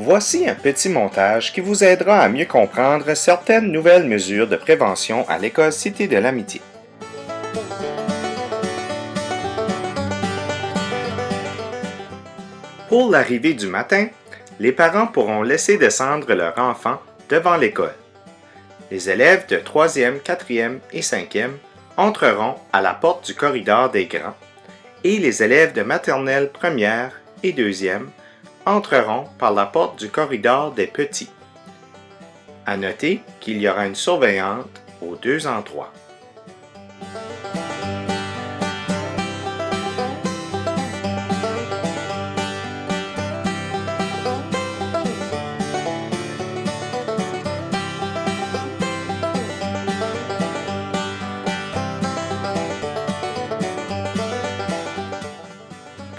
Voici un petit montage qui vous aidera à mieux comprendre certaines nouvelles mesures de prévention à l'école Cité de l'Amitié. Pour l'arrivée du matin, les parents pourront laisser descendre leur enfant devant l'école. Les élèves de 3e, 4e et 5e entreront à la porte du corridor des grands et les élèves de maternelle première et 2e entreront par la porte du corridor des petits. À noter qu'il y aura une surveillante aux deux endroits.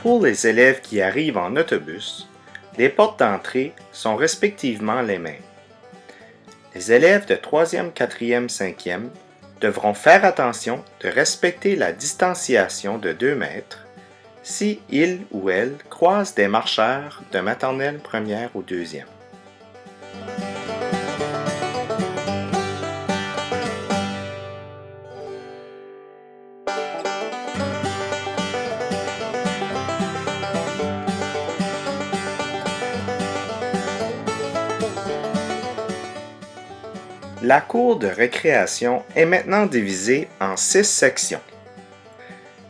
Pour les élèves qui arrivent en autobus, les portes d'entrée sont respectivement les mêmes. Les élèves de 3e, 4e, 5e devront faire attention de respecter la distanciation de 2 mètres si ils ou elles croisent des marcheurs de maternelle première ou 2e. La cour de récréation est maintenant divisée en 6 sections.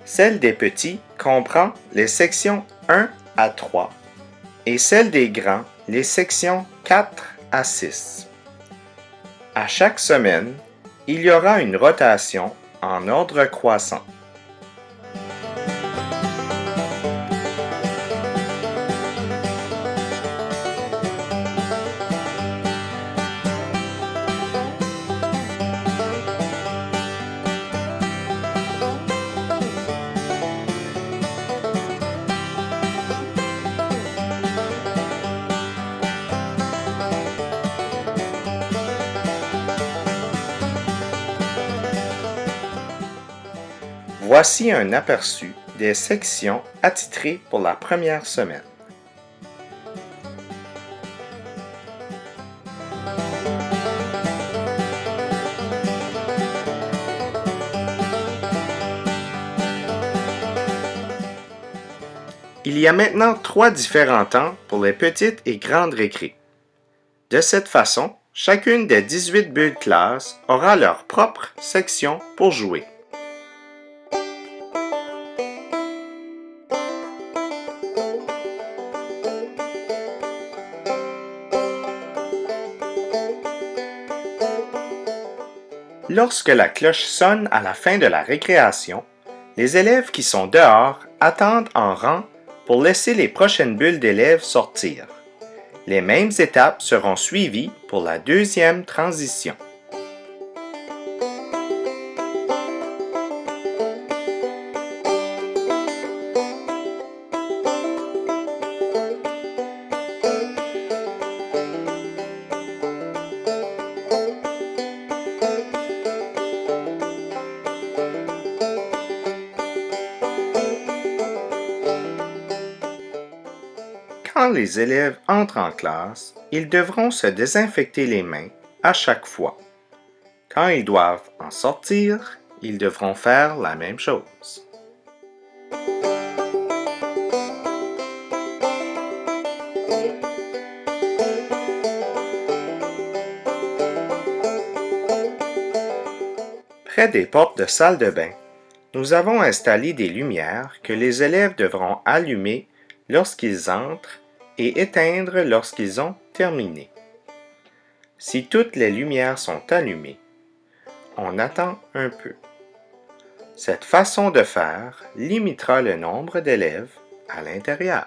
Celle des petits comprend les sections 1 à 3 et celle des grands les sections 4 à 6. À chaque semaine, il y aura une rotation en ordre croissant. Voici un aperçu des sections attitrées pour la première semaine. Il y a maintenant 3 différents temps pour les petites et grandes récré. De cette façon, chacune des 18 bulles classe aura leur propre section pour jouer. Lorsque la cloche sonne à la fin de la récréation, les élèves qui sont dehors attendent en rang pour laisser les prochaines bulles d'élèves sortir. Les mêmes étapes seront suivies pour la deuxième transition. Quand les élèves entrent en classe, ils devront se désinfecter les mains à chaque fois. Quand ils doivent en sortir, ils devront faire la même chose. Près des portes de salle de bain, nous avons installé des lumières que les élèves devront allumer lorsqu'ils entrent et éteindre lorsqu'ils ont terminé. Si toutes les lumières sont allumées, on attend un peu. Cette façon de faire limitera le nombre d'élèves à l'intérieur.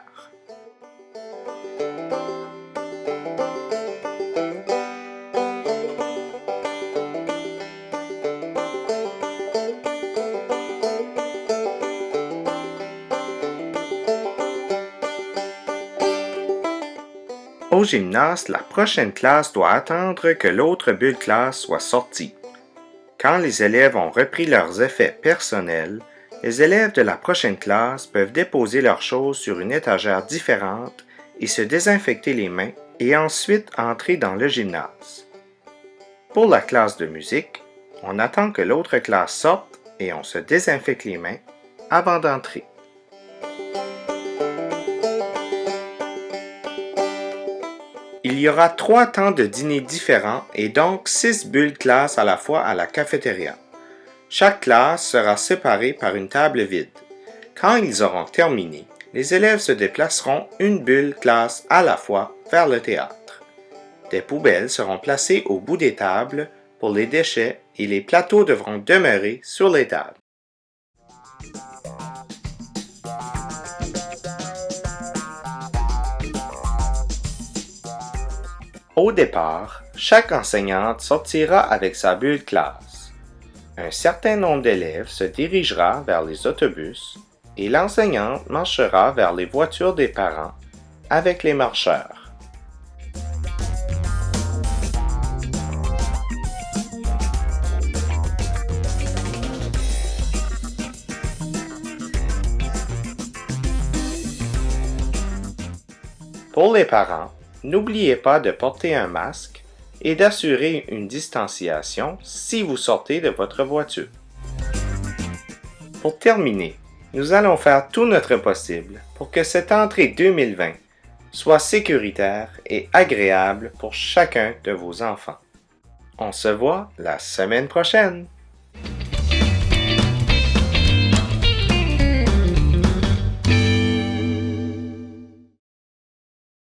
Au gymnase, la prochaine classe doit attendre que l'autre bulle classe soit sortie. Quand les élèves ont repris leurs effets personnels, les élèves de la prochaine classe peuvent déposer leurs choses sur une étagère différente et se désinfecter les mains et ensuite entrer dans le gymnase. Pour la classe de musique, on attend que l'autre classe sorte et on se désinfecte les mains avant d'entrer. Il y aura 3 temps de dîner différents et donc 6 bulles classe à la fois à la cafétéria. Chaque classe sera séparée par une table vide. Quand ils auront terminé, les élèves se déplaceront une bulle classe à la fois vers le théâtre. Des poubelles seront placées au bout des tables pour les déchets et les plateaux devront demeurer sur les tables. Au départ, chaque enseignante sortira avec sa bulle classe. Un certain nombre d'élèves se dirigera vers les autobus et l'enseignante marchera vers les voitures des parents avec les marcheurs. Pour les parents, n'oubliez pas de porter un masque et d'assurer une distanciation si vous sortez de votre voiture. Pour terminer, nous allons faire tout notre possible pour que cette entrée 2020 soit sécuritaire et agréable pour chacun de vos enfants. On se voit la semaine prochaine!